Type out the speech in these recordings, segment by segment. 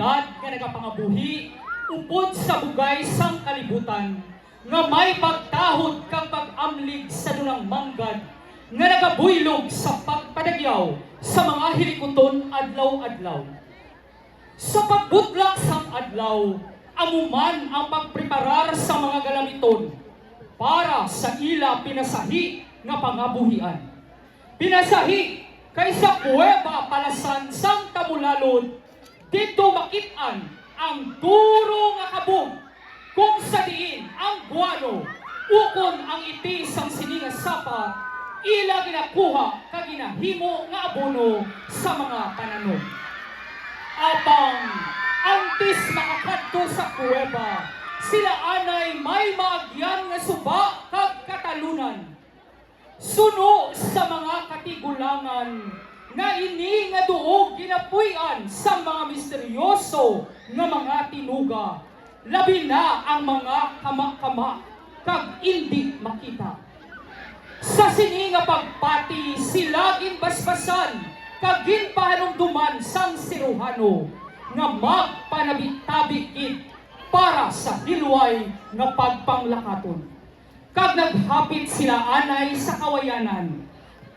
komunidad nga nagapangabuhi upod sa bugay sang kalibutan nga may pagtahod kang pag-amlig sa dulang manggad nga nagabuylog sa pagpadagyaw sa mga hilikuton adlaw-adlaw. Sa pagbutlak sang adlaw, amuman ang pagpreparar sa mga galamiton para sa ila pinasahi nga pangabuhian. Pinasahi kaysa kuweba palasan sang tamulalod, dito makitaan ang turo nga kabog kung sa diin ang guano ukon ang iti sang sininga sapa ila ginakuha kag ginahimo nga abono sa mga pananom. Apang antes makakadto sa kuweba, sila anay may maagyan nga suba kag katalunan. Suno sa mga katigulangan nga ini nga duog ginapuy-an sa mga misteryoso nga mga tinuga, labi na ang mga kama-kama kag hindi makita. Sa sini nga pagpati sila ginbasbasan kag ginpahanumduman sang siruhano nga magpanabit-tabikit para sa hilway nga pagpanglakaton. Kag naghapit sila anay sa kawayanan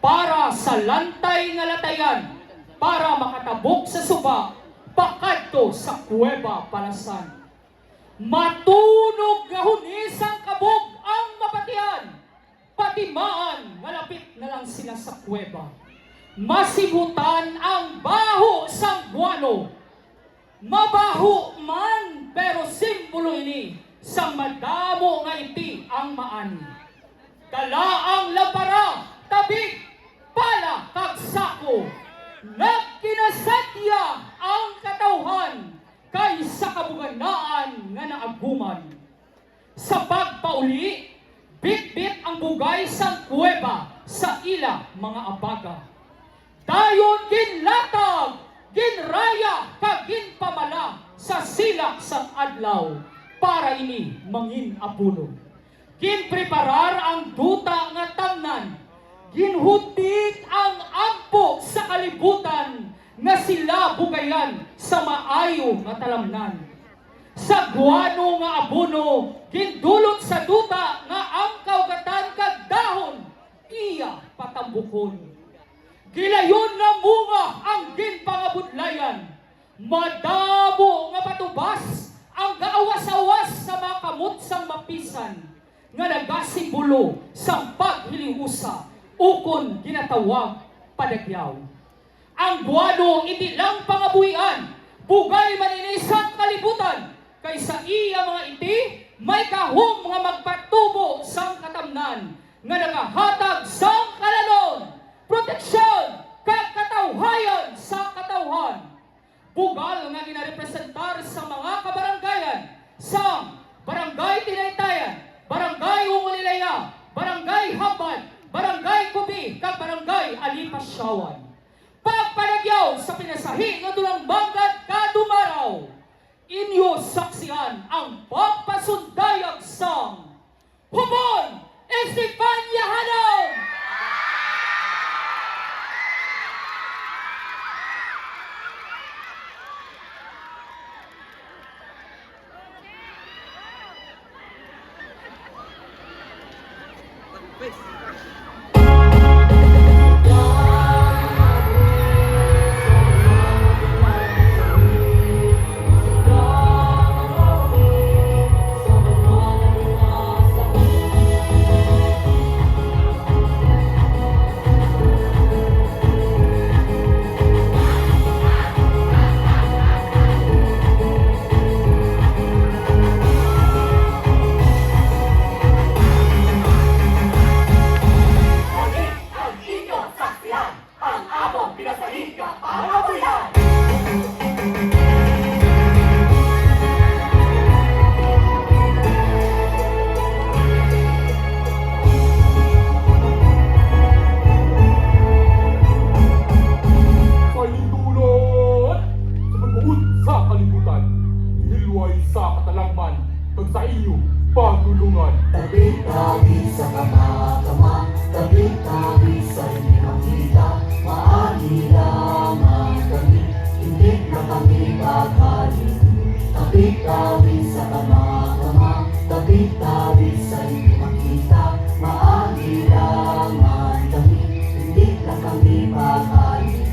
para sa lantay nga latayan para makatabok sa suba pakadto sa kuweba palasan. Matunog nga hunisang kabog ang mapatian, patimaan nga lapit na lang sila sa kuweba. Masibutan ang baho sang guano. Mabaho man pero simbolo ini sa madamo nga iti ang maani. Dala ang lapara, tabig, pala kag sako. Nagkinasatya ang katawhan kaysa kabuganaan nga naaguman. Sa pagpauli, bit-bit ang bugay sang kuweba sa ila mga abaga. Dayon ginlatag, ginraya, kag ginpamala sa silak sang adlaw para ini mangin apuno. Ginpreparar ang duta nga tamnan, ginhutik ang ampo sa kalibutan nga sila bugayan sa maayo nga talamnan. Sa guano nga abono, gindulot sa duta nga ang kaugatan kag dahon, iya patambukon. Gilayon nga bunga ang ginpangabudlayan, madabo nga patubas ang gaawas-awas sa mga kamot sang mapisan nga nagasimbolo sa paghiliusa ukon ginatawag padagyaw. Ang buwano iti lang pangabuhian, bugay maninisang kalibutan, kaysa iya mga iti may kahong mga magpatubo sang katamnan nga nagahatag sang kalanon, proteksyon, kag katawhayan sa katawhan. Bugal nga ginarepresentar sa mga kabaranggayan sa Barangay Tinaytayan, Barangay Umulilaya, Barangay Habad, Barangay Kubi, kag Barangay Alipasyawan. Pagpanagyaw sa pinasahi nga dulang banggad kadumaraw, inyo saksihan ang pagpasundayag sang Humon Estefania Hanong! pagtulungan. Tabi-tabi sa kama-kama, tabi-tabi sa inyong kita, maagi lamang kami, hindi na kami pagkali. tabi sa kama-kama, tabi-tabi sa hindi makita, maagilangan kami, hindi lang kami makain.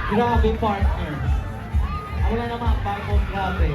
Grabe partner. Ako lang naman, Marco, grabe.